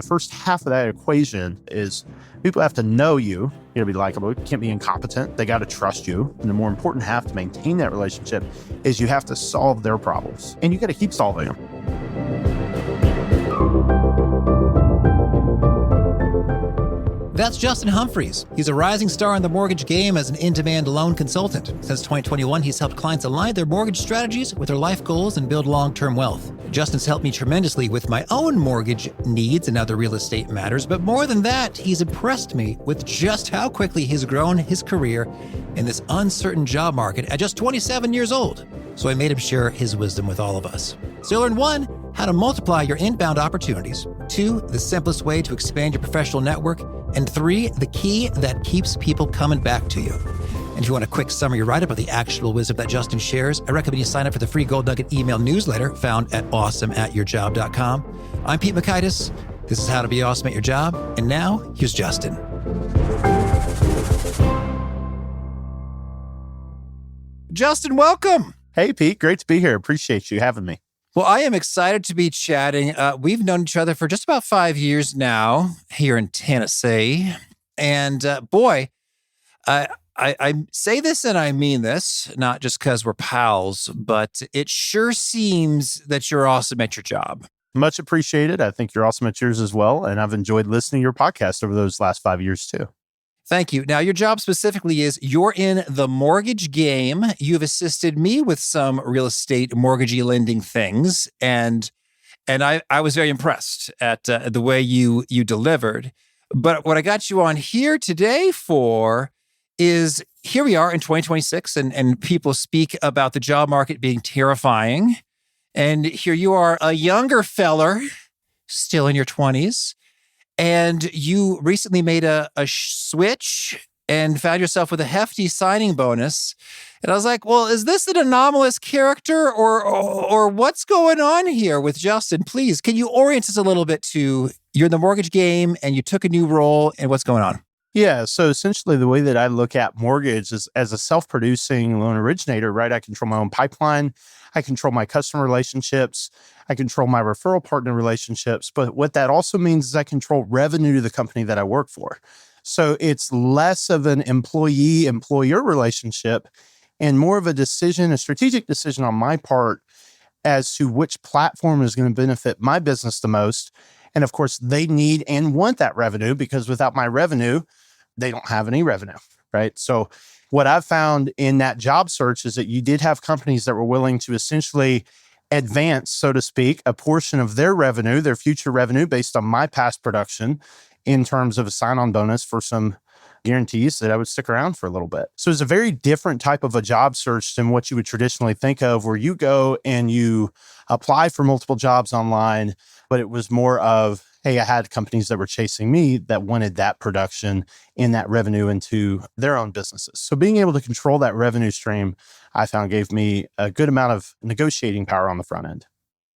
the first half of that equation is people have to know you. You got to be likable. You can't be incompetent. They got to trust you. And the more important half to maintain that relationship is you have to solve their problems. And you got to keep solving them. That's Justin Humphries. He's a rising star in the mortgage game as an in-demand loan consultant. Since 2021, he's helped clients align their mortgage strategies with their life goals and build long-term wealth. Justin's helped me tremendously with my own mortgage needs and other real estate matters, but more than that, he's impressed me with just how quickly he's grown his career in this uncertain job market at just 27 years old. So I made him share his wisdom with all of us. So you'll learn 1, how to multiply your inbound opportunities, 2, the simplest way to expand your professional network, and 3, the key that keeps people coming back to you. And if you want a quick summary write-up of the actionable wisdom that Justin shares, I recommend you sign up for the free Gold Nugget email newsletter found at awesomeatyourjob.com. I'm Pete Mockaitis. This is How to Be Awesome at Your Job. And now, here's Justin. Justin, welcome. Hey, Pete. Great to be here. Appreciate you having me. Well, I am excited to be chatting. We've known each other for just about 5 years now here in Tennessee. And I say this and I mean this, not just because we're pals, but it sure seems that you're awesome at your job. Much appreciated. I think you're awesome at yours as well. And I've enjoyed listening to your podcast over those last 5 years too. Thank you. Now, your job specifically is you're in the mortgage game. You've assisted me with some real estate mortgagee lending things. And I was very impressed at the way you delivered. But what I got you on here today for is here we are in 2026 and people speak about the job market being terrifying. And here you are, a younger feller, still in your 20s. And you recently made a switch and found yourself with a hefty signing bonus. And I was like, well, is this an anomalous character or what's going on here with Justin? Please, can you orient us a little bit to you're in the mortgage game and you took a new role and what's going on? Yeah. So essentially the way that I look at mortgage is as a self-producing loan originator, right? I control my own pipeline. I control my customer relationships. I control my referral partner relationships. But what that also means is I control revenue to the company that I work for. So it's less of an employee-employer relationship and more of a strategic decision on my part as to which platform is going to benefit my business the most. And of course, they need and want that revenue because without my revenue, they don't have any revenue, right? So what I've found in that job search is that you did have companies that were willing to essentially advance, so to speak, a portion of their revenue, their future revenue based on my past production in terms of a sign-on bonus for some guarantees that I would stick around for a little bit. So it's a very different type of a job search than what you would traditionally think of, where you go and you apply for multiple jobs online, but it was more of, hey, I had companies that were chasing me that wanted that production and that revenue into their own businesses. So being able to control that revenue stream, I found gave me a good amount of negotiating power on the front end.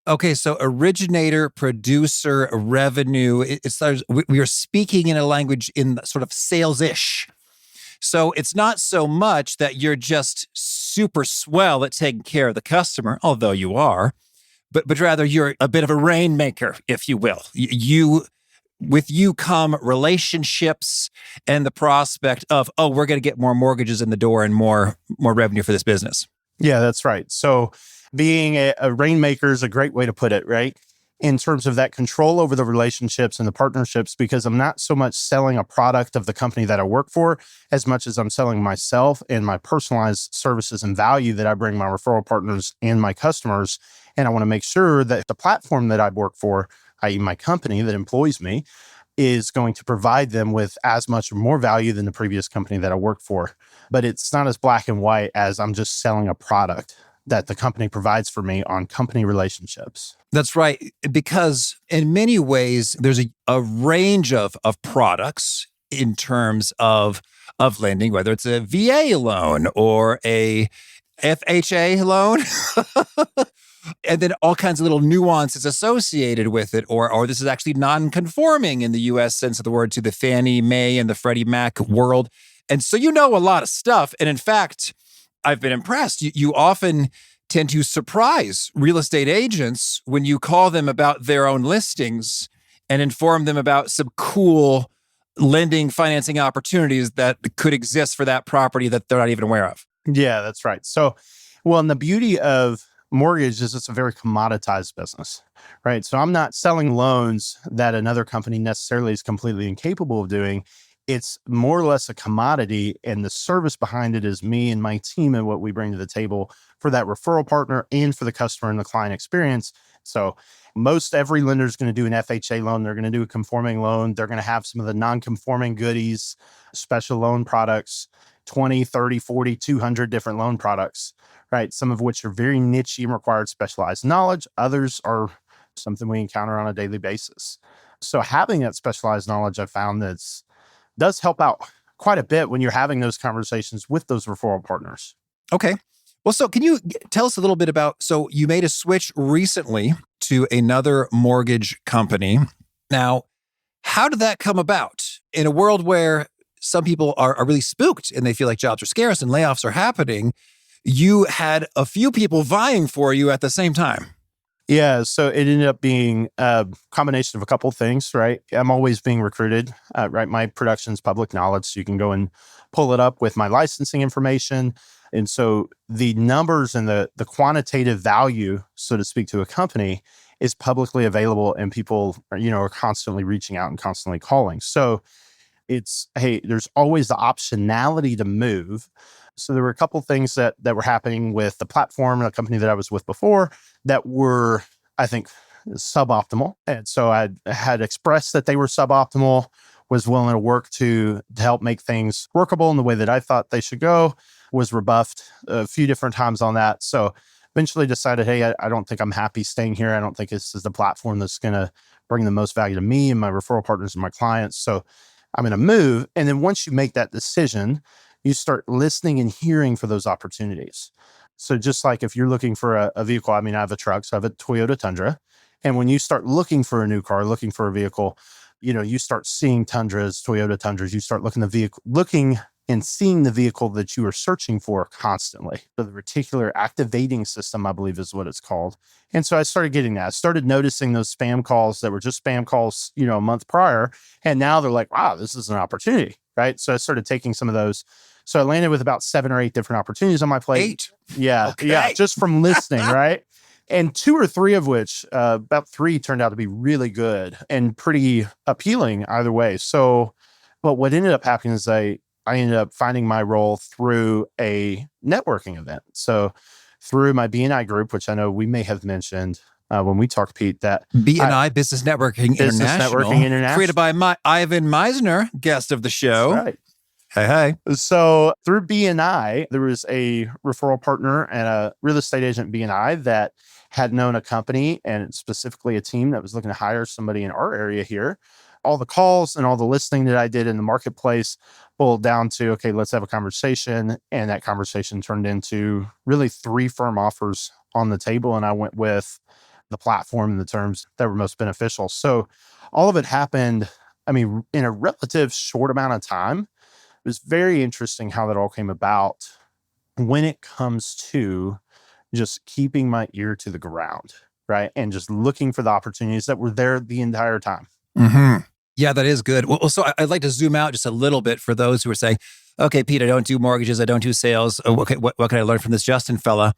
Okay, so originator, producer, revenue, we are speaking in a language in sort of sales-ish. So it's not so much that you're just super swell at taking care of the customer, although you are, but rather you're a bit of a rainmaker, if you will. With you come relationships and the prospect of, we're going to get more mortgages in the door and more revenue for this business. Yeah, that's right. So being a rainmaker is a great way to put it, right? In terms of that control over the relationships and the partnerships, because I'm not so much selling a product of the company that I work for as much as I'm selling myself and my personalized services and value that I bring my referral partners and my customers. And I want to make sure that the platform that I work for, i.e. my company that employs me, is going to provide them with as much or more value than the previous company that I worked for. But it's not as black and white as I'm just selling a product that the company provides for me on company relationships. That's right. Because in many ways, there's a range of products in terms of lending, whether it's a VA loan or a FHA loan, and then all kinds of little nuances associated with it, or this is actually non-conforming in the U.S. sense of the word to the Fannie Mae and the Freddie Mac world. And so you know a lot of stuff. And in fact, I've been impressed. You often tend to surprise real estate agents when you call them about their own listings and inform them about some cool lending financing opportunities that could exist for that property that they're not even aware of. Yeah, that's right. So, well, and the beauty of mortgage is it's a very commoditized business, right? So I'm not selling loans that another company necessarily is completely incapable of doing. It's more or less a commodity, and the service behind it is me and my team and what we bring to the table for that referral partner and for the customer and the client experience. So most every lender is going to do an FHA loan. They're going to do a conforming loan. They're going to have some of the non-conforming goodies, special loan products, 20, 30, 40, 200 different loan products, right? Some of which are very niche and require specialized knowledge. Others are something we encounter on a daily basis. So having that specialized knowledge, I found does help out quite a bit when you're having those conversations with those referral partners. Okay. Well, so can you tell us a little bit about, so you made a switch recently to another mortgage company. Now, how did that come about in a world where some people are really spooked and they feel like jobs are scarce and layoffs are happening? You had a few people vying for you at the same time. Yeah, so it ended up being a combination of a couple of things, right? I'm always being recruited, right? My production's public knowledge, so you can go and pull it up with my licensing information. And so the numbers and the quantitative value, so to speak, to a company is publicly available, and people are constantly reaching out and constantly calling. So it's, hey, there's always the optionality to move. So there were a couple of things that were happening with the platform and the company that I was with before that were, I think, suboptimal. And so I had expressed that they were suboptimal, was willing to work to help make things workable in the way that I thought they should go, was rebuffed a few different times on that. So eventually decided, hey, I don't think I'm happy staying here. I don't think this is the platform that's going to bring the most value to me and my referral partners and my clients. So I'm going to move. And then once you make that decision, you start listening and hearing for those opportunities. So just like if you're looking for a vehicle, I have a truck, so I have a Toyota Tundra. And when you start looking for a new car, looking for a vehicle, you start seeing Tundras, Toyota Tundras, you start looking and seeing the vehicle that you are searching for constantly. So the reticular activating system, I believe is what it's called. And so I started getting that. I started noticing those spam calls that were just spam calls, a month prior. And now they're like, wow, this is an opportunity, right? So I started taking some of those. So I landed with about 7 or 8 different opportunities on my plate. 8? Yeah. Okay. Yeah. Just from listening, right? And 2 or 3 of which, about 3 turned out to be really good and pretty appealing either way. So, but what ended up happening is I ended up finding my role through a networking event. So through my BNI group, which I know we may have mentioned when we talked, Pete, that BNI, Business Networking International, created by Ivan Meisner, guest of the show. That's right. Hey. So through BNI, there was a referral partner and a real estate agent BNI that had known a company and specifically a team that was looking to hire somebody in our area here. All the calls and all the listening that I did in the marketplace boiled down to, okay, let's have a conversation. And that conversation turned into really 3 firm offers on the table. And I went with the platform and the terms that were most beneficial. So all of it happened, in a relative short amount of time. It was very interesting how that all came about when it comes to just keeping my ear to the ground, right? And just looking for the opportunities that were there the entire time. Mm-hmm. Yeah, that is good. Well, so I'd like to zoom out just a little bit for those who are saying, okay, Pete, I don't do mortgages. I don't do sales. Okay, what can I learn from this Justin fella?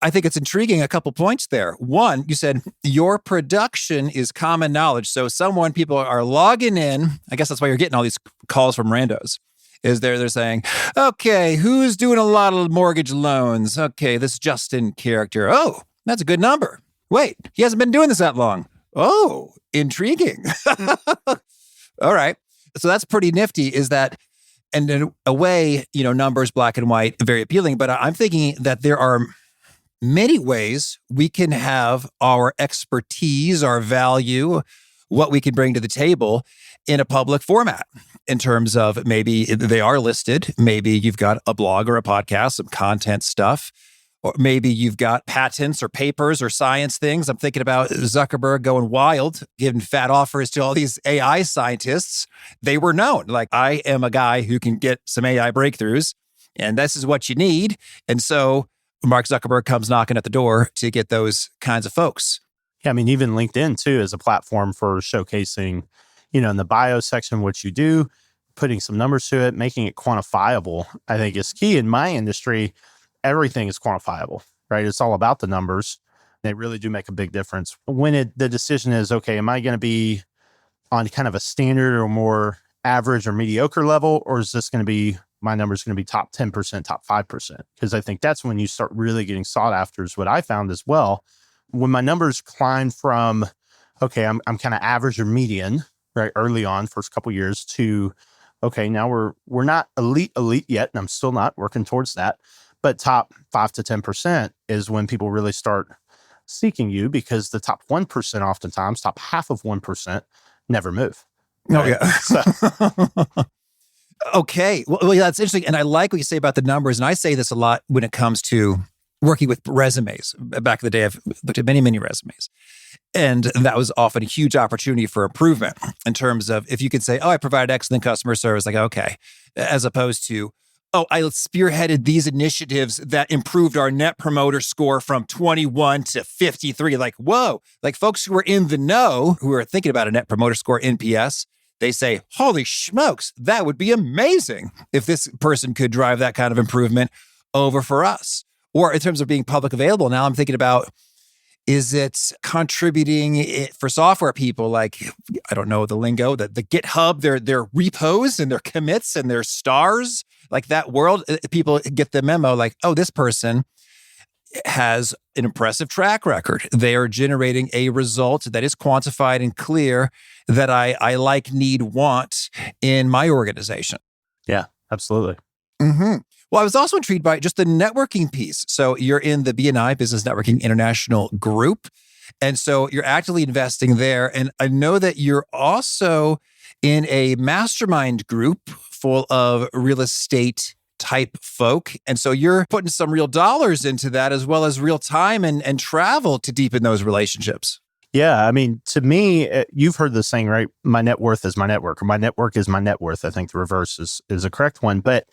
I think it's intriguing. A couple points there. One, you said your production is common knowledge. So people are logging in. I guess that's why you're getting all these calls from randos. They're saying, okay, who's doing a lot of mortgage loans? Okay, this Justin character. Oh, that's a good number. Wait, he hasn't been doing this that long. Oh, intriguing. All right. So that's pretty nifty, is that, and in a way, numbers, black and white, very appealing. But I'm thinking that there are many ways we can have our expertise, our value, what we can bring to the table in a public format, in terms of maybe they are listed. Maybe you've got a blog or a podcast, some content stuff, or maybe you've got patents or papers or science things. I'm thinking about Zuckerberg going wild, giving fat offers to all these AI scientists. They were known, like, I am a guy who can get some AI breakthroughs, and this is what you need. And so Mark Zuckerberg comes knocking at the door to get those kinds of folks. Yeah, I mean, even LinkedIn too is a platform for showcasing, in the bio section what you do, putting some numbers to it, making it quantifiable, I think is key. In my industry, everything is quantifiable, right? It's all about the numbers. They really do make a big difference. When the decision is, okay, am I going to be on kind of a standard or more average or mediocre level, or is this going to be, my number's going to be top 10%, top 5%? Because I think that's when you start really getting sought after, is what I found as well. When my numbers climb from, okay, I'm kind of average or median, right, early on, first couple years, to, okay, now we're not elite yet, and I'm still not working towards that, but top 5 to 10% is when people really start seeking you, because the top 1%, oftentimes top half of 1%, never move. Oh, Right? yeah. So, Okay. Well, yeah, that's interesting. And I like what you say about the numbers. And I say this a lot when it comes to working with resumes. Back in the day, I've looked at many, many resumes. And that was often a huge opportunity for improvement in terms of, if you could say, oh, I provided excellent customer service, like, okay, as opposed to, oh, I spearheaded these initiatives that improved our net promoter score from 21 to 53. Like, whoa, like folks who are in the know, who are thinking about a net promoter score, NPS, they say, holy smokes, that would be amazing if this person could drive that kind of improvement over for us. Or in terms of being public available, now I'm thinking about, is it contributing for software people? Like, I don't know the lingo, the GitHub, their repos and their commits and their stars, like that world. People get the memo like, oh, this person has an impressive track record. They are generating a result that is quantified and clear that I like, need, want in my organization. yeah, absolutely. Mm-hmm. Well, I was also intrigued by just the networking piece. So you're in the BNI, Business Networking International Group. And so you're actively investing there. And I know that you're also in a mastermind group full of real estate type folk. And so you're putting some real dollars into that, as well as real time and travel to deepen those relationships. Yeah, I mean, to me, you've heard the saying, right? My net worth is my network, or my network is my net worth. I think the reverse is a correct one. But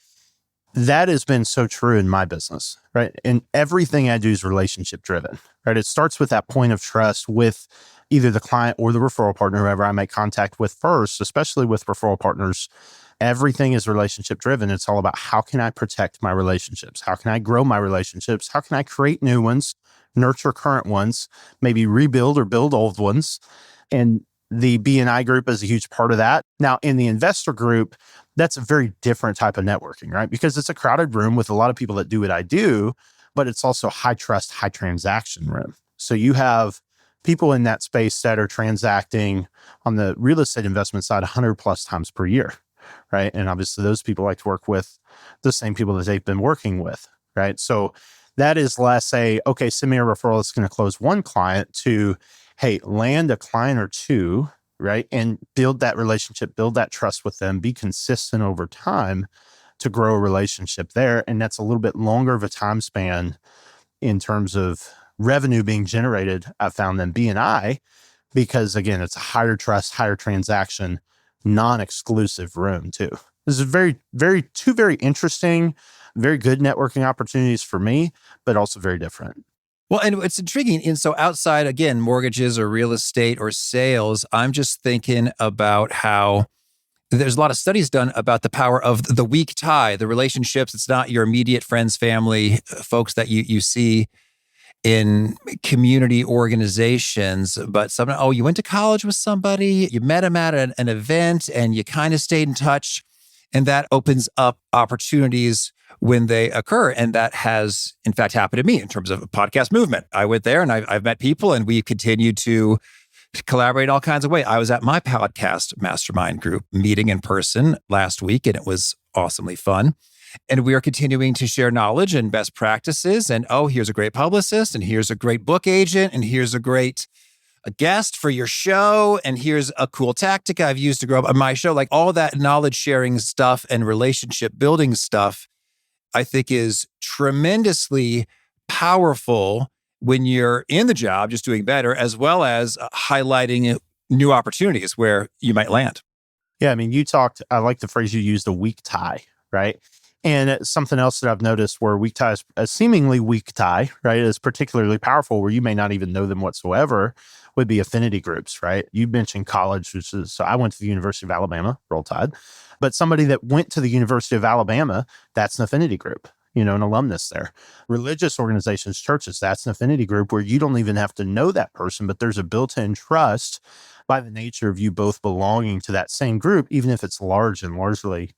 that has been so true in my business, right? And everything I do is relationship driven, right? It starts with that point of trust with either the client or the referral partner, whoever I make contact with first, especially with referral partners. Everything is relationship driven. It's all about, how can I protect my relationships? How can I grow my relationships? How can I create new ones, nurture current ones, maybe rebuild or build old ones? And the BNI group is a huge part of that. Now, in the investor group, that's a very different type of networking, right? Because it's a crowded room with a lot of people that do what I do, but it's also high trust, high transaction room. So you have people in that space that are transacting on the real estate investment side 100 plus times per year, right? And obviously those people like to work with the same people that they've been working with, right? So that is less say, okay, send me a referral that's going to close one client, to, hey, land a client or two, right? And build that relationship, build that trust with them, be consistent over time to grow a relationship there. And that's a little bit longer of a time span in terms of revenue being generated, I found, than BNI, because again, it's a higher trust, higher transaction, non-exclusive room too. This is two very interesting, very good networking opportunities for me, but also very different. Well, and it's intriguing. And so outside, again, mortgages or real estate or sales, I'm just thinking about how there's a lot of studies done about the power of the weak tie, the relationships. It's not your immediate friends, family, folks that you see in community organizations, but you went to college with somebody, you met them at an event, and you kind of stayed in touch. And that opens up opportunities when they occur. And that has, in fact, happened to me in terms of a podcast movement. I went there and I've met people, and we've continued to collaborate in all kinds of ways. I was at my podcast mastermind group meeting in person last week, and it was awesomely fun. And we are continuing to share knowledge and best practices. And, oh, here's a great publicist, and here's a great book agent, and here's a guest for your show, and here's a cool tactic I've used to grow up on my show. Like, all that knowledge sharing stuff and relationship building stuff, I think, is tremendously powerful when you're in the job, just doing better, as well as highlighting new opportunities where you might land. Yeah, I mean, I like the phrase you used, a weak tie, right? And something else that I've noticed where weak ties, a seemingly weak tie, right, is particularly powerful where you may not even know them whatsoever, would be affinity groups, right? You mentioned college, which is, so I went to the University of Alabama, Roll Tide, but somebody that went to the University of Alabama, that's an affinity group, an alumnus there. Religious organizations, churches, that's an affinity group where you don't even have to know that person, but there's a built-in trust by the nature of you both belonging to that same group, even if it's large and largely,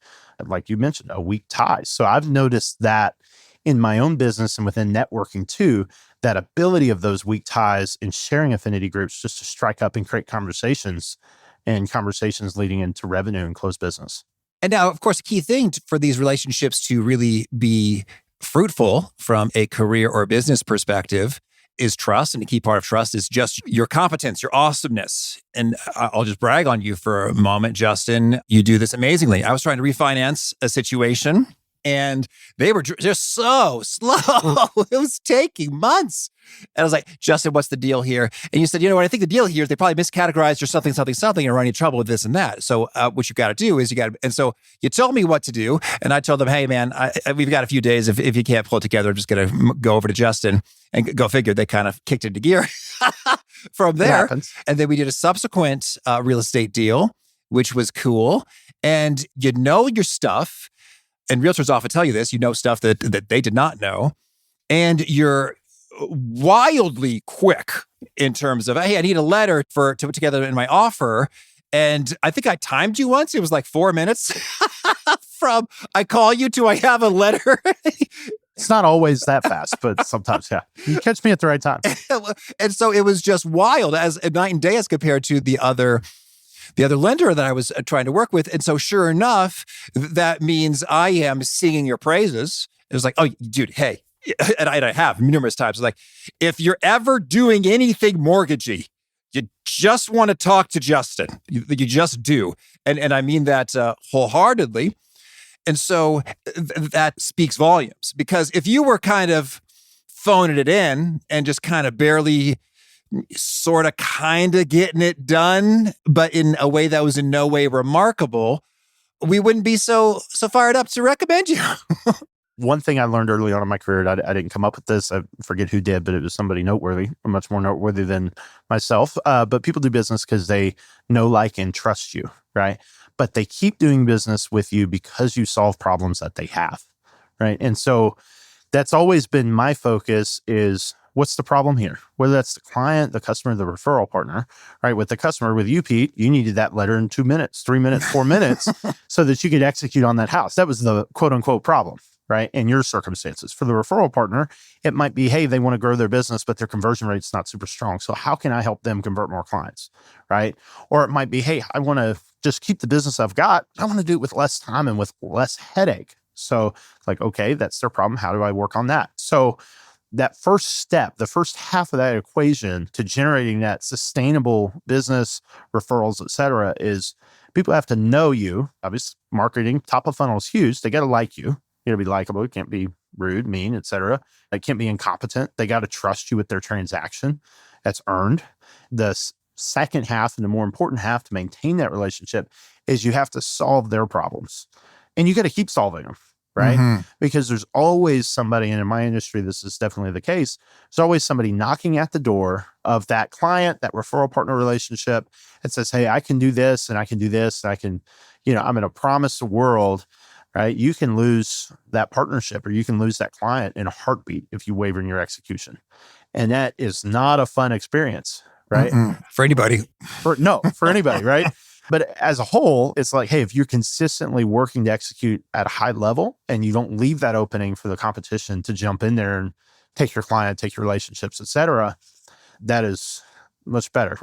like you mentioned, a weak tie. So I've noticed that in my own business and within networking too, that ability of those weak ties and sharing affinity groups just to strike up and create conversations and conversations leading into revenue and close business. And now, of course, a key thing for these relationships to really be fruitful from a career or business perspective is trust. And a key part of trust is just your competence, your awesomeness. And I'll just brag on you for a moment, Justin. You do this amazingly. I was trying to refinance a situation and they were just so slow. It was taking months. And I was like, Justin, what's the deal here? And you said, you know what? I think the deal here is they probably miscategorized or something, and running into trouble with this and that. So what you got to do is and so you told me what to do. And I told them, hey, man, we've got a few days. If you can't pull it together, I'm just going to go over to Justin and go figure. They kind of kicked into gear from there. And then we did a subsequent real estate deal, which was cool. And you know your stuff. And realtors often tell you this, stuff that they did not know. And you're wildly quick in terms of, hey, I need a letter to put together in my offer. And I think I timed you once. It was like 4 minutes from I call you to I have a letter. It's not always that fast, but sometimes, yeah. You catch me at the right time. And so it was just wild as a night and day as compared to the other lender that I was trying to work with. And so sure enough, that means I am singing your praises. It was like, oh, dude, hey. And I have numerous times. Like, if you're ever doing anything mortgagey, you just want to talk to Justin. You just do. And I mean that wholeheartedly. And so that speaks volumes. Because if you were kind of phoning it in and just kind of barely sort of kind of getting it done, but in a way that was in no way remarkable, we wouldn't be so fired up to recommend you. One thing I learned early on in my career, I didn't come up with this. I forget who did, but it was somebody noteworthy, much more noteworthy than myself. But people do business because they know, like, and trust you, right? But they keep doing business with you because you solve problems that they have, right? And so that's always been my focus is, what's the problem here? Whether that's the client, the customer, the referral partner, right? With the customer, with you, Pete, you needed that letter in 2 minutes, 3 minutes, 4 minutes so that you could execute on that house. That was the quote unquote problem, right? In your circumstances. For the referral partner, it might be, hey, they want to grow their business, but their conversion rate's not super strong. So how can I help them convert more clients, right? Or it might be, hey, I want to just keep the business I've got. I want to do it with less time and with less headache. So like, okay, that's their problem. How do I work on that? So that first step, the first half of that equation to generating that sustainable business, referrals, et cetera, is people have to know you. Obviously, marketing, top of funnel is huge. They got to like you. You got to be likable. You can't be rude, mean, et cetera. They can't be incompetent. They got to trust you with their transaction. That's earned. The second half and the more important half to maintain that relationship is you have to solve their problems. And you got to keep solving them. Right? Mm-hmm. Because there's always somebody, and in my industry, this is definitely the case. There's always somebody knocking at the door of that client, that referral partner relationship that says, hey, I can do this and I can do this. And I can, I'm going to promise the world, right? You can lose that partnership or you can lose that client in a heartbeat if you waver in your execution. And that is not a fun experience, right? Mm-mm. For anybody. For anybody, right? But as a whole, it's like, hey, if you're consistently working to execute at a high level and you don't leave that opening for the competition to jump in there and take your client, take your relationships, et cetera, that is much better.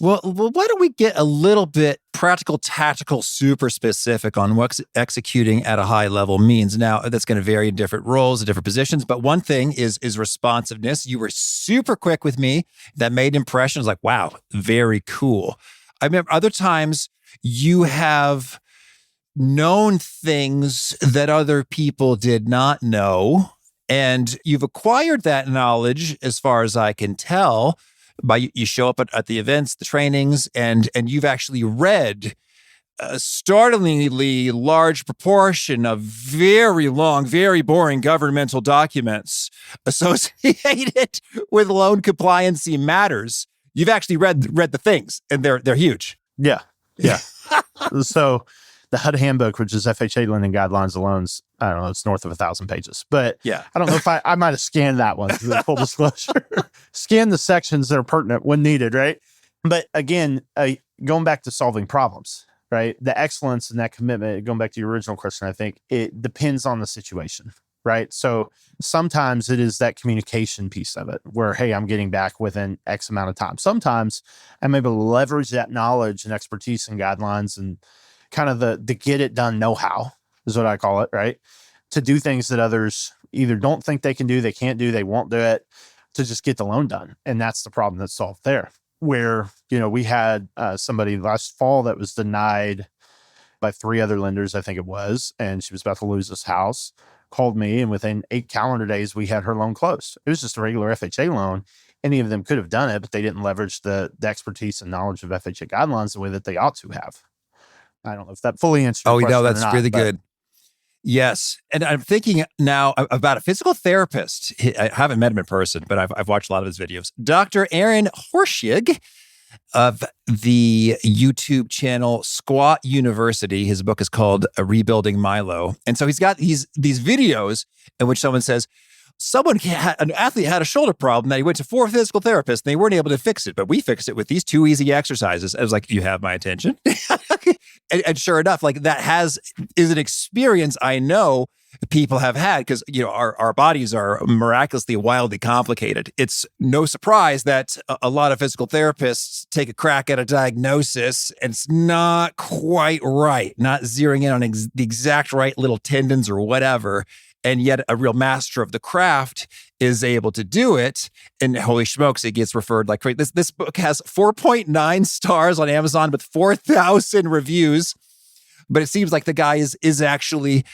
Well, why don't we get a little bit practical, tactical, super specific on what executing at a high level means. Now, that's going to vary in different roles and different positions, but one thing is responsiveness. You were super quick with me. That made impressions like, wow, very cool. I remember other times you have known things that other people did not know, and you've acquired that knowledge, as far as I can tell, by you show up at the events, the trainings, and you've actually read a startlingly large proportion of very long, very boring governmental documents associated with loan compliancy matters. You've actually read the things, and they're huge. Yeah. Yeah. So the HUD handbook, which is FHA lending guidelines of loans, I don't know, it's north of 1,000 pages, but Yeah. I don't know if I might have scanned that one, the full disclosure, scan the sections that are pertinent when needed. Right. But again, going back to solving problems, right? The excellence and that commitment, going back to your original question, I think it depends on the situation, right? So sometimes it is that communication piece of it where, hey, I'm getting back within X amount of time. Sometimes I'm able to leverage that knowledge and expertise and guidelines and kind of the get it done know-how is what I call it, right? To do things that others either don't think they can do, they can't do, they won't do it, to just get the loan done. And that's the problem that's solved there. Where, we had somebody last fall that was denied by 3 other lenders, I think it was, and she was about to lose this house, called me, and within 8 calendar days, we had her loan closed. It was just a regular FHA loan. Any of them could have done it, but they didn't leverage the expertise and knowledge of FHA guidelines the way that they ought to have. I don't know if that fully answers your question. That's really good. Yes. And I'm thinking now about a physical therapist. I haven't met him in person, but I've watched a lot of his videos. Dr. Aaron Horschig of the YouTube channel Squat University. His book is called Rebuilding Milo. And so he's got these videos in which someone says, an athlete had a shoulder problem that he went to 4 physical therapists and they weren't able to fix it, but we fixed it with these 2 easy exercises. I was like, you have my attention. and sure enough, like that is an experience I know people have had because, our bodies are miraculously wildly complicated. It's no surprise that a lot of physical therapists take a crack at a diagnosis and it's not quite right, not zeroing in on the exact right little tendons or whatever. And yet a real master of the craft is able to do it. And holy smokes, it gets referred like crazy. This book has 4.9 stars on Amazon with 4,000 reviews. But it seems like the guy is actually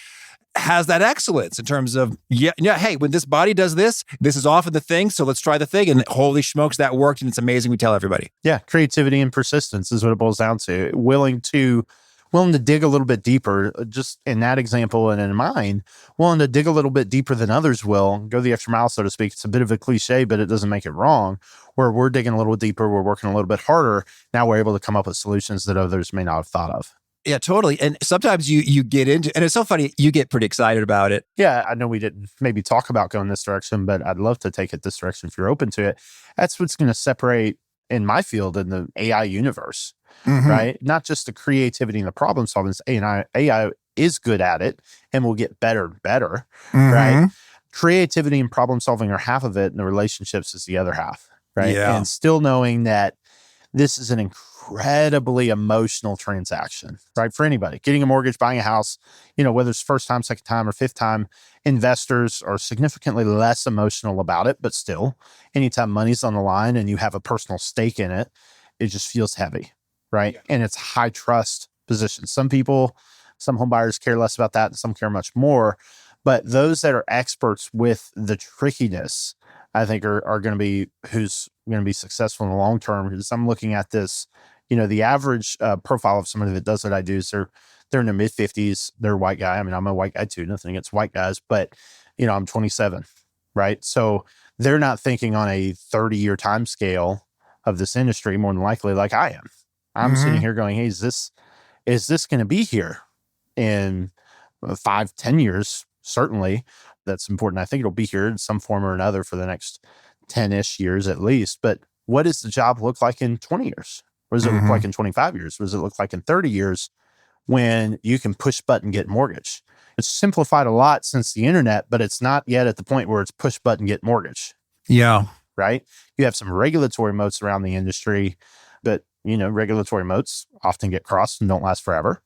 has that excellence in terms of, hey, when this body does this is often the thing. So let's try the thing. And holy smokes, that worked. And it's amazing. We tell everybody. Yeah. Creativity and persistence is what it boils down to. Willing to dig a little bit deeper, just in that example and in mine, willing to dig a little bit deeper than others will, go the extra mile, so to speak. It's a bit of a cliche, but it doesn't make it wrong. Where we're digging a little deeper, we're working a little bit harder. Now we're able to come up with solutions that others may not have thought of. Yeah, totally. And sometimes you get into, and it's so funny, you get pretty excited about it. Yeah, I know we didn't maybe talk about going this direction, but I'd love to take it this direction if you're open to it. That's what's going to separate in my field in the AI universe. Mm-hmm. Right? Not just the creativity and the problem solving. AI is good at it and will get better and better, mm-hmm. right? Creativity and problem solving are half of it, and the relationships is the other half, right? Yeah. And still knowing that this is an incredibly emotional transaction, right? For anybody, getting a mortgage, buying a house, whether it's first time, second time, or fifth time, investors are significantly less emotional about it, but still, anytime money's on the line and you have a personal stake in it, it just feels heavy. Right. Yeah. And it's high trust position. Some home buyers care less about that and some care much more. But those that are experts with the trickiness, I think are going to be who's going to be successful in the long term. Because I'm looking at this, the average profile of somebody that does what I do is they're in their mid 50s. They're a white guy. I mean, I'm a white guy too, nothing against white guys, but I'm 27. Right. So they're not thinking on a 30-year time scale of this industry, more than likely, like I am. I'm mm-hmm. sitting here going, hey, is this going to be here in 5-10 years? Certainly. That's important. I think it'll be here in some form or another for the next 10-ish years at least. But what does the job look like in 20 years? What does it look like in 25 years? What does it look like in 30 years when you can push button, get mortgage? It's simplified a lot since the internet, but it's not yet at the point where it's push button, get mortgage. Yeah. Right? You have some regulatory moats around the industry, but regulatory moats often get crossed and don't last forever.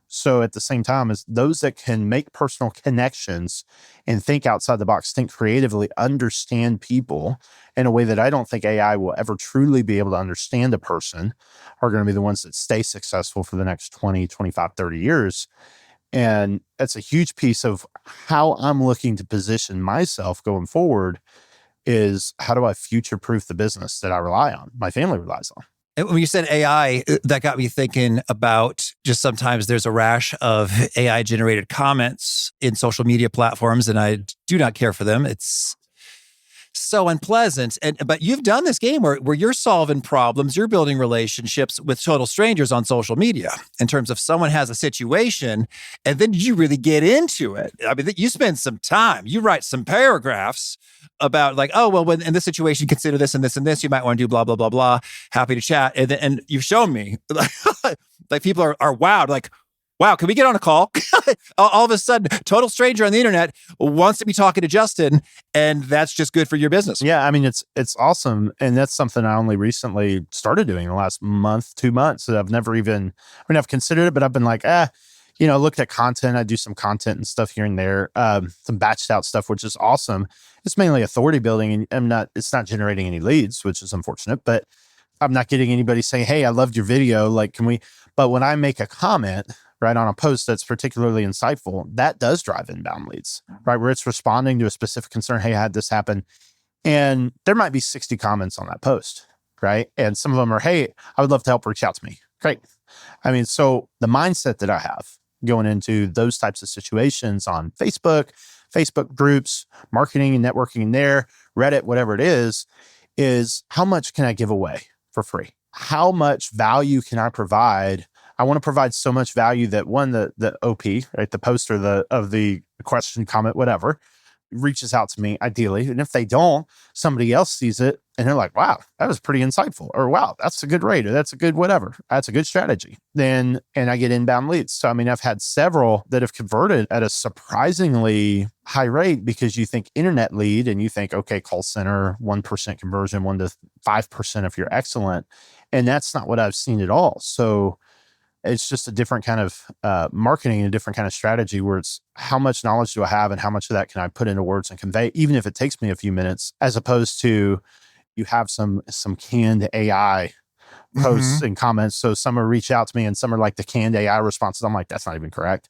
So at the same time, as those that can make personal connections and think outside the box, think creatively, understand people in a way that I don't think AI will ever truly be able to understand a person, are going to be the ones that stay successful for the next 20, 25, 30 years. And that's a huge piece of how I'm looking to position myself going forward is how do I future-proof the business that I rely on, my family relies on. And when you said AI, that got me thinking about just sometimes there's a rash of AI generated comments in social media platforms, and I do not care for them. It's so unpleasant. But you've done this game where you're solving problems, you're building relationships with total strangers on social media in terms of someone has a situation and then you really get into it. I mean, you spend some time, you write some paragraphs about like, oh, well, when in this situation, consider this and this and this, you might want to do blah, blah, blah, blah. Happy to chat. And you've shown me like people are wowed, like, wow, can we get on a call? All of a sudden, total stranger on the internet wants to be talking to Justin, and that's just good for your business. Yeah, I mean, it's awesome. And that's something I only recently started doing in the last month, 2 months. That I've never even, I mean, I've considered it, but I've been like, looked at content. I do some content and stuff here and there, some batched out stuff, which is awesome. It's mainly authority building, and it's not generating any leads, which is unfortunate, but I'm not getting anybody saying, hey, I loved your video. Like, but when I make a comment, right, on a post that's particularly insightful, that does drive inbound leads, right? Where it's responding to a specific concern. Hey, I had this happen. And there might be 60 comments on that post, right? And some of them are, hey, I would love to help, reach out to me. Great. I mean, so the mindset that I have going into those types of situations on Facebook groups, marketing and networking in there, Reddit, whatever it is how much can I give away for free? How much value can I provide? I want to provide so much value that one, the OP, right, the poster of the question, comment, whatever, reaches out to me ideally. And if they don't, somebody else sees it and they're like, wow, that was pretty insightful. Or wow, that's a good rate. Or that's a good whatever. That's a good strategy. And I get inbound leads. So, I mean, I've had several that have converted at a surprisingly high rate because you think internet lead and you think, okay, call center, 1% conversion, 1 to 5% if you're excellent. And that's not what I've seen at all. So it's just a different kind of marketing and a different kind of strategy where it's how much knowledge do I have and how much of that can I put into words and convey, even if it takes me a few minutes, as opposed to you have some canned AI posts and comments. So some will reach out to me and some are like the canned AI responses. I'm like, that's not even correct.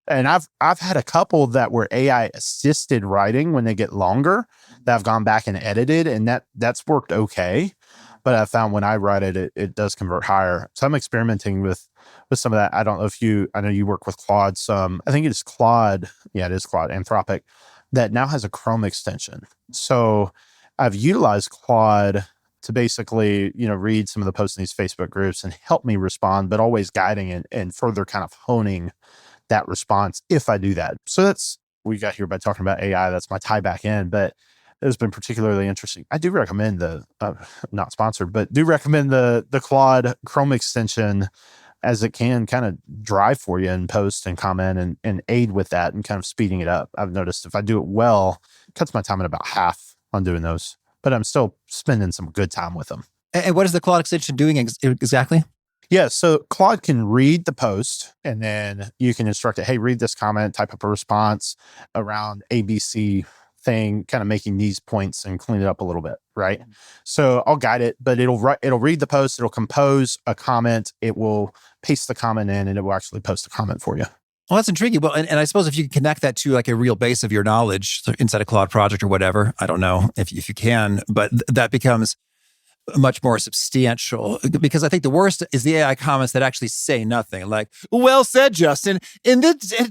And I've had a couple that were AI assisted writing when they get longer that I've gone back and edited, and that's worked okay. But I found when I write it does convert higher. So I'm experimenting with some of that. I don't know I know you work with Claude some. I think it is Claude. Yeah, it is Claude, Anthropic, that now has a Chrome extension. So I've utilized Claude to basically, read some of the posts in these Facebook groups and help me respond, but always guiding and further kind of honing that response if I do that. So we got here by talking about AI. That's my tie back in, but it's been particularly interesting. I do recommend not sponsored, but do recommend the Claude Chrome extension, as it can kind of drive for you and post and comment and aid with that and kind of speeding it up. I've noticed if I do it well, it cuts my time at about half on doing those, but I'm still spending some good time with them. And what is the Claude extension doing exactly? Yeah, so Claude can read the post and then you can instruct it, hey, read this comment, type up a response around ABC thing, kind of making these points and clean it up a little bit, right? So I'll guide it, but it'll read the post, it'll compose a comment, it will paste the comment in, and it will actually post a comment for you. Well, that's intriguing. Well, and I suppose if you can connect that to like a real base of your knowledge inside a Claude project or whatever, I don't know if you can, but that becomes much more substantial, because I think the worst is the AI comments that actually say nothing. Like, well said, Justin. And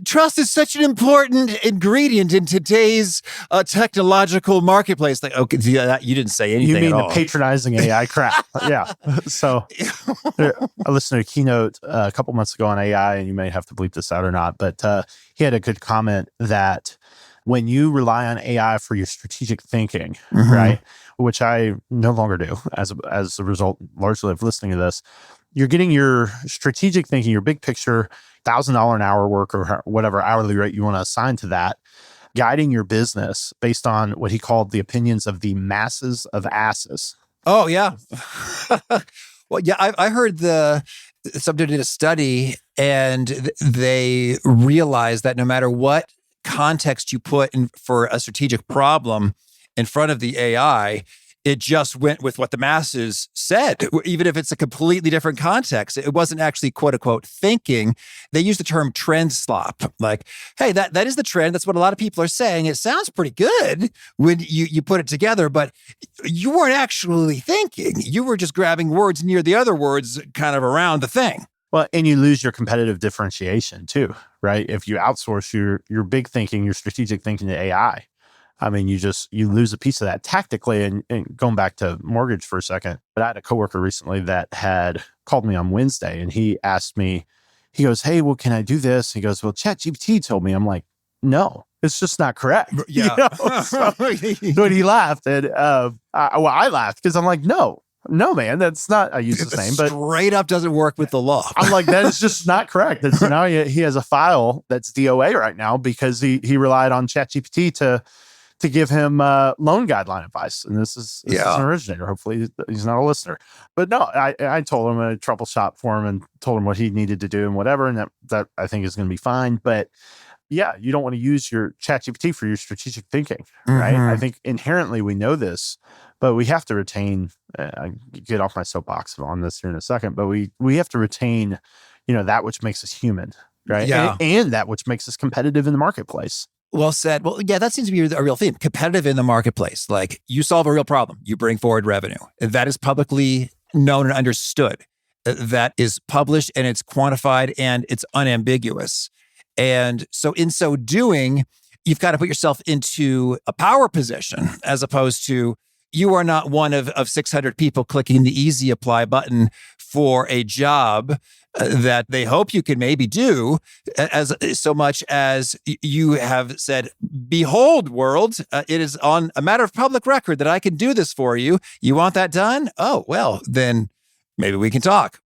trust is such an important ingredient in today's technological marketplace. Like, okay, you didn't say anything. You mean at all. The patronizing AI crap? Yeah. So I listened to a keynote a couple months ago on AI, and you may have to bleep this out or not, but he had a good comment that when you rely on AI for your strategic thinking, right, which I no longer do as a result largely of listening to this, you're getting your strategic thinking, your big picture, $1,000 an hour work or whatever hourly rate you want to assign to that, guiding your business based on what he called the opinions of the masses of asses. Oh, yeah. Well, yeah, I heard somebody did a study and they realized that no matter what context you put in for a strategic problem in front of the AI, It just went with what the masses said, even if it's a completely different context. It wasn't actually quote unquote thinking. They use the term trend slop. Like, hey, that is the trend. That's what a lot of people are saying. It sounds pretty good when you put it together, but you weren't actually thinking. You were just grabbing words near the other words kind of around the thing. Well, and you lose your competitive differentiation too, right? If you outsource your big thinking, your strategic thinking to AI, I mean, you lose a piece of that tactically. And going back to mortgage for a second, but I had a coworker recently that had called me on Wednesday, and he asked me, he goes, "Hey, well, can I do this?" He goes, "Well, ChatGPT told me." I'm like, "No, it's just not correct." Yeah. So when he laughed, and I laughed because I'm like, no, man, that's not. I use the same, but straight up doesn't work with the law. I'm like, that is just not correct. And so now he has a file that's DOA right now because he relied on ChatGPT to give him loan guideline advice. And this is an originator. Hopefully he's not a listener. But no, I told him, I troubleshot for him and told him what he needed to do and whatever. And that I think is going to be fine. But yeah, you don't want to use your ChatGPT for your strategic thinking, right? Mm-hmm. I think inherently we know this, but we have to retain, I get off my soapbox on this here in a second, but we have to retain, that which makes us human, right? Yeah. And that which makes us competitive in the marketplace. Well said. Well, yeah, that seems to be a real theme. Competitive in the marketplace. Like, you solve a real problem, you bring forward revenue. That is publicly known and understood. That is published and it's quantified and it's unambiguous. And so in so doing, you've got to put yourself into a power position as opposed to you are not one of 600 people clicking the easy apply button for a job that they hope you can maybe do, as so much as you have said, "Behold, world, it is on a matter of public record that I can do this for you. You want that done? Oh, well, then maybe we can talk."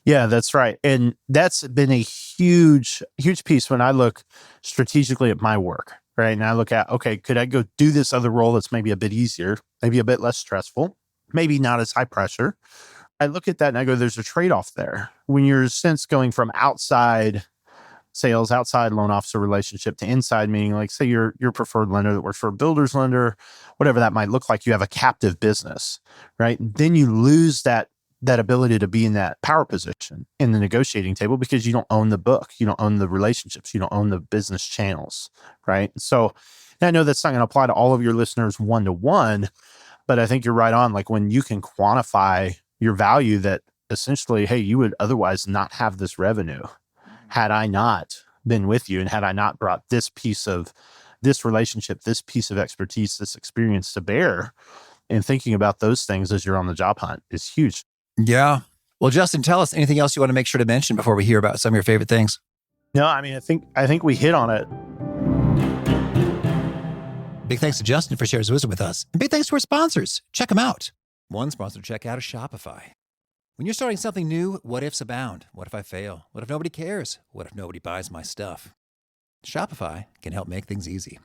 Yeah, that's right. And that's been a huge, huge piece when I look strategically at my work, right? And I look at, okay, could I go do this other role that's maybe a bit easier, maybe a bit less stressful, maybe not as high pressure? I look at that and I go, there's a trade-off there. When you're since going from outside sales, outside loan officer relationship to inside, meaning like say your preferred lender that works for a builder's lender, whatever that might look like, you have a captive business, right? Then you lose that ability to be in that power position in the negotiating table because you don't own the book, you don't own the relationships, you don't own the business channels, right? So I know that's not going to apply to all of your listeners one-to-one, but I think you're right on. Like when you can quantify your value that essentially, hey, you would otherwise not have this revenue had I not been with you and had I not brought this piece of this relationship, this piece of expertise, this experience to bear, and thinking about those things as you're on the job hunt is huge. Yeah. Well, Justin, tell us anything else you want to make sure to mention before we hear about some of your favorite things. No, I mean, I think we hit on it. Big thanks to Justin for sharing his wisdom with us. And big thanks to our sponsors. Check them out. One sponsor to check out is Shopify. When you're starting something new, what ifs abound. What if I fail? What if nobody cares? What if nobody buys my stuff? Shopify can help make things easy.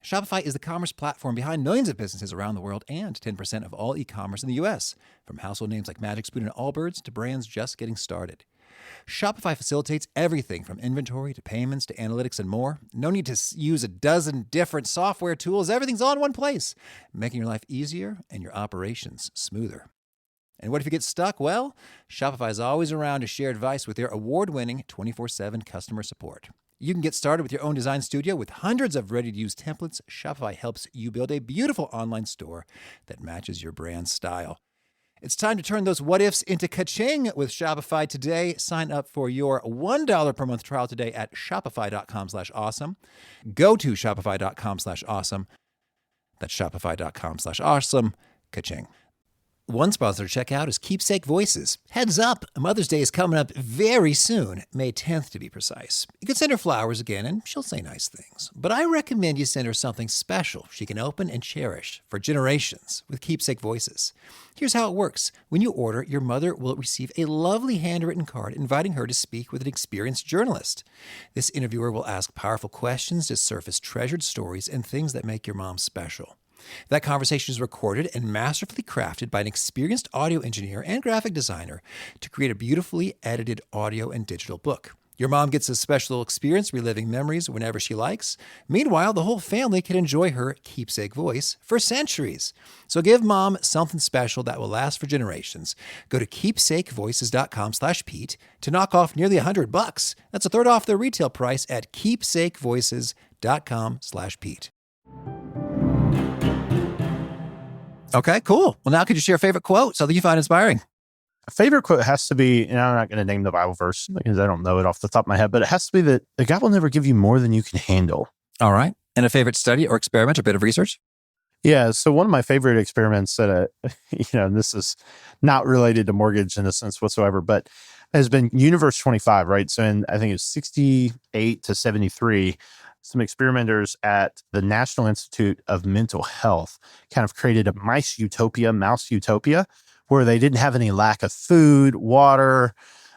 Shopify is the commerce platform behind millions of businesses around the world and 10% of all e-commerce in the U.S., from household names like Magic Spoon and Allbirds to brands just getting started. Shopify facilitates everything from inventory to payments to analytics and more. No need to use a dozen different software tools. Everything's all in one place, making your life easier and your operations smoother. And what if you get stuck? Well, Shopify is always around to share advice with their award-winning 24/7 customer support. You can get started with your own design studio with hundreds of ready-to-use templates. Shopify helps you build a beautiful online store that matches your brand style. It's time to turn those what-ifs into ka-ching with Shopify today. Sign up for your $1 per month trial today at shopify.com/awesome. Go to shopify.com/awesome. That's shopify.com/awesome. Ka-ching. One sponsor to check out is Keepsake Voices. Heads up, Mother's Day is coming up very soon, May 10th to be precise. You can send her flowers again and she'll say nice things. But I recommend you send her something special she can open and cherish for generations with Keepsake Voices. Here's how it works. When you order, your mother will receive a lovely handwritten card inviting her to speak with an experienced journalist. This interviewer will ask powerful questions to surface treasured stories and things that make your mom special. That conversation is recorded and masterfully crafted by an experienced audio engineer and graphic designer to create a beautifully edited audio and digital book. Your mom gets a special experience reliving memories whenever she likes. Meanwhile, the whole family can enjoy her keepsake voice for centuries. So give mom something special that will last for generations. Go to keepsakevoices.com/Pete to knock off nearly $100. That's a third off their retail price at keepsakevoices.com/Pete. Okay, cool. Well, now could you share a favorite quote, something you find inspiring? A favorite quote has to be, and I'm not going to name the Bible verse because I don't know it off the top of my head, but it has to be that God will never give you more than you can handle. All right. And a favorite study or experiment or bit of research? Yeah. So one of my favorite experiments that, and this is not related to mortgage in a sense whatsoever, but has been Universe 25, right? So I think it's 68 to 73, some experimenters at the National Institute of Mental Health kind of created a mouse utopia, where they didn't have any lack of food, water,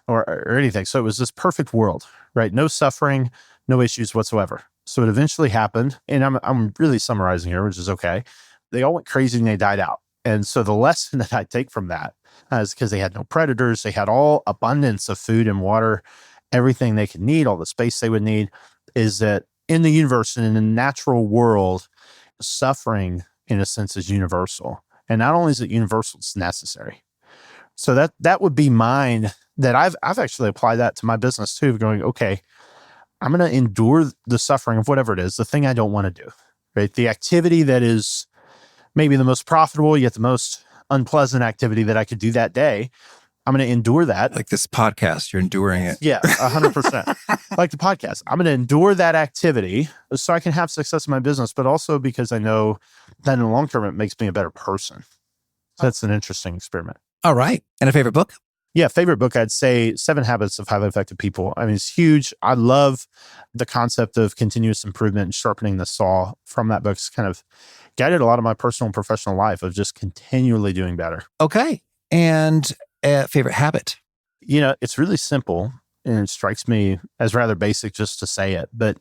or anything. So it was this perfect world, right? No suffering, no issues whatsoever. So it eventually happened, and I'm really summarizing here, which is okay. They all went crazy and they died out. And so the lesson that I take from that is because they had no predators, they had all abundance of food and water, everything they could need, all the space they would need, is that in the universe and in the natural world, suffering in a sense is universal. And not only is it universal, it's necessary. So that would be mine, that I've actually applied that to my business too, of going, okay, I'm going to endure the suffering of whatever it is, the thing I don't want to do, right? The activity that is maybe the most profitable, yet the most unpleasant activity that I could do that day. I'm going to endure that. Like this podcast, you're enduring it. Yeah, 100%. Like the podcast. I'm going to endure that activity so I can have success in my business, but also because I know that in the long term, it makes me a better person. So that's an interesting experiment. All right. And a favorite book? Yeah, favorite book, I'd say 7 Habits of Highly Effective People. I mean, it's huge. I love the concept of continuous improvement and sharpening the saw from that book. It's kind of guided a lot of my personal and professional life of just continually doing better. Okay. And a favorite habit? It's really simple, and it strikes me as rather basic just to say it, but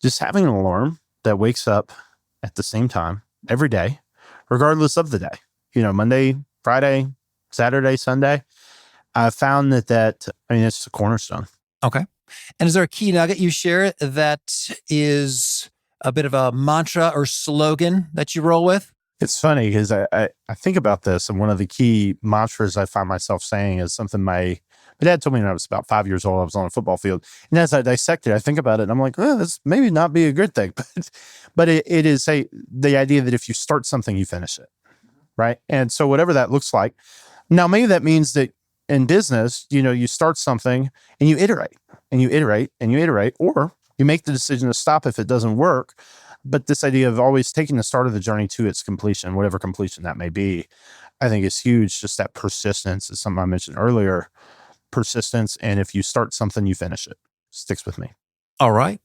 just having an alarm that wakes up at the same time every day, regardless of the day, Monday, Friday, Saturday, Sunday. I've found that it's a cornerstone. Okay. And is there a key nugget you share that is a bit of a mantra or slogan that you roll with? It's funny because I think about this, and one of the key mantras I find myself saying is something my dad told me when I was about 5 years old. I was on a football field, and as I dissect it, I think about it, and I'm like, this maybe not be a good thing, but it is the idea that if you start something, you finish it, right? And so whatever that looks like, now maybe that means that in business, you start something and you iterate and you iterate and you iterate, or you make the decision to stop if it doesn't work. But this idea of always taking the start of the journey to its completion, whatever completion that may be, I think is huge. Just that persistence is something I mentioned earlier. Persistence. And if you start something, you finish it. Sticks with me. All right.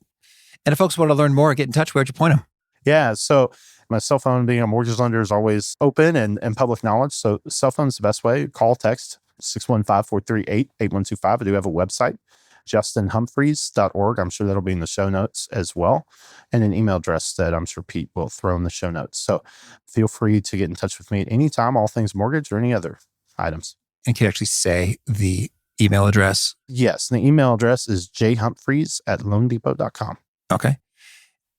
And if folks want to learn more, get in touch, where'd you point them? Yeah. So my cell phone, being a mortgage lender, is always open and public knowledge. So cell phone is the best way. Call, text 615-438-8125. I do have a website, justinhumphries.org. I'm sure that'll be in the show notes as well. And an email address that I'm sure Pete will throw in the show notes. So feel free to get in touch with me at any time, all things mortgage or any other items. And can you actually say the email address? Yes. The email address is jhumphries@loandepot.com. Okay.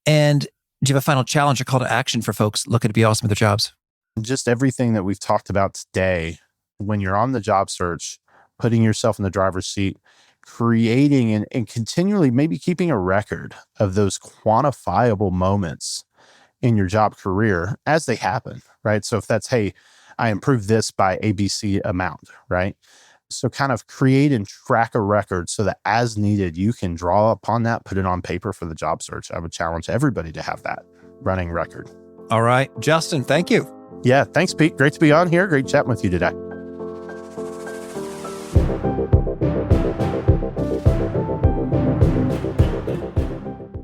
And do you have a final challenge or call to action for folks looking to be awesome at their jobs? Just everything that we've talked about today. When you're on the job search, putting yourself in the driver's seat, creating and continually maybe keeping a record of those quantifiable moments in your job career as they happen, right? So if that's, hey, I improved this by ABC amount, right? So kind of create and track a record so that as needed, you can draw upon that, put it on paper for the job search. I would challenge everybody to have that running record. All right. Justin, thank you. Yeah. Thanks, Pete. Great to be on here. Great chatting with you today.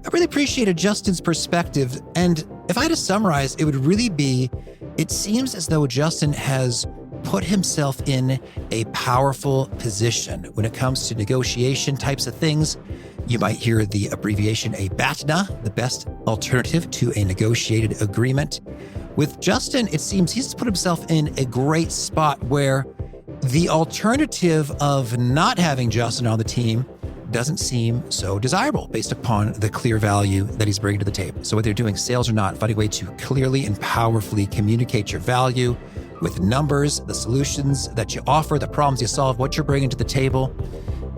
I really appreciated Justin's perspective. And if I had to summarize, it would really be, it seems as though Justin has put himself in a powerful position when it comes to negotiation types of things. You might hear the abbreviation ABATNA, the best alternative to a negotiated agreement. With Justin, it seems he's put himself in a great spot where the alternative of not having Justin on the team doesn't seem so desirable based upon the clear value that he's bringing to the table. So whether you're doing sales or not, finding a way to clearly and powerfully communicate your value with numbers, the solutions that you offer, the problems you solve, what you're bringing to the table,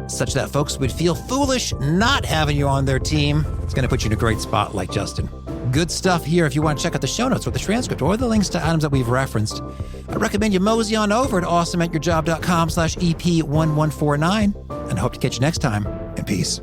such that folks would feel foolish not having you on their team. It's going to put you in a great spot like Justin. Good stuff here. If you want to check out the show notes or the transcript or the links to items that we've referenced, I recommend you mosey on over to awesomeatyourjob.com/EP1149. And I hope to catch you next time. And peace.